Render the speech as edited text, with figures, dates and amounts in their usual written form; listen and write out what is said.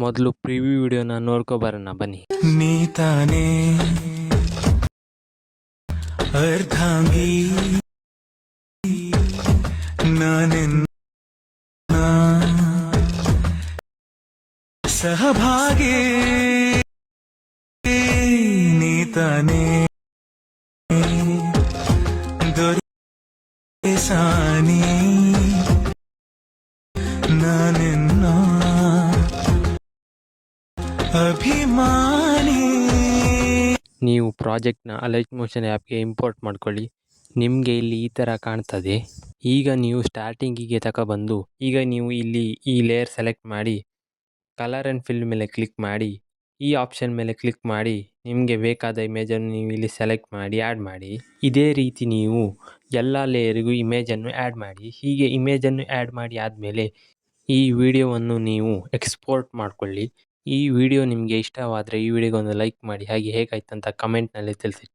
ಮೊದಲು ಪ್ರಿವ್ಯೂ ವಿಡಿಯೋನ ನೋಡ್ಕೊಬರೋಣ ಬನ್ನಿ. ನೀ ತಾನೇ ಅರ್ಧಾಂಗಿ ನಾನೆನ್ನ ಸಹಭಾಗಿ ನೀ ತಾನೇ ದೊರೆಸಾನಿ ನಾನೆನ್ನ ಅಭಿಮಾನಿ. ನೀವು ಪ್ರಾಜೆಕ್ಟ್ನ ಲೈಟ್ ಮೋಷನ್ ಆ್ಯಪ್ಗೆ ಇಂಪೋರ್ಟ್ ಮಾಡ್ಕೊಳ್ಳಿ. ನಿಮಗೆ ಇಲ್ಲಿ ಈ ಥರ ಕಾಣ್ತದೆ. ಈಗ ನೀವು ಸ್ಟಾರ್ಟಿಂಗಿಗೆ ತಗೊಬಂದು ಈಗ ನೀವು ಇಲ್ಲಿ ಈ ಲೇಯರ್ ಸೆಲೆಕ್ಟ್ ಮಾಡಿ ಕಲರ್ ಆ್ಯಂಡ್ ಫಿಲ್ ಮೇಲೆ ಕ್ಲಿಕ್ ಮಾಡಿ ಈ ಆಪ್ಷನ್ ಮೇಲೆ ಕ್ಲಿಕ್ ಮಾಡಿ ನಿಮಗೆ ಬೇಕಾದ ಇಮೇಜನ್ನು ನೀವು ಇಲ್ಲಿ ಸೆಲೆಕ್ಟ್ ಮಾಡಿ ಆ್ಯಡ್ ಮಾಡಿ. ಇದೇ ರೀತಿ ನೀವು ಎಲ್ಲ ಲೇಯರಿಗೂ ಇಮೇಜನ್ನು ಆ್ಯಡ್ ಮಾಡಿ. ಹೀಗೆ ಇಮೇಜನ್ನು ಆ್ಯಡ್ ಮಾಡಿ ಆದಮೇಲೆ ಈ ವಿಡಿಯೋವನ್ನು ನೀವು ಎಕ್ಸ್ಪೋರ್ಟ್ ಮಾಡಿಕೊಳ್ಳಿ. ಈ ವಿಡಿಯೋ ನಿಮಗೆ ಇಷ್ಟವಾದರೆ ಈ ವಿಡಿಯೋಗೆ ಒಂದು ಲೈಕ್ ಮಾಡಿ, ಹಾಗೆ ಹೇಗಾಯ್ತು ಅಂತ ಕಮೆಂಟ್ನಲ್ಲಿ ತಿಳಿಸಿ.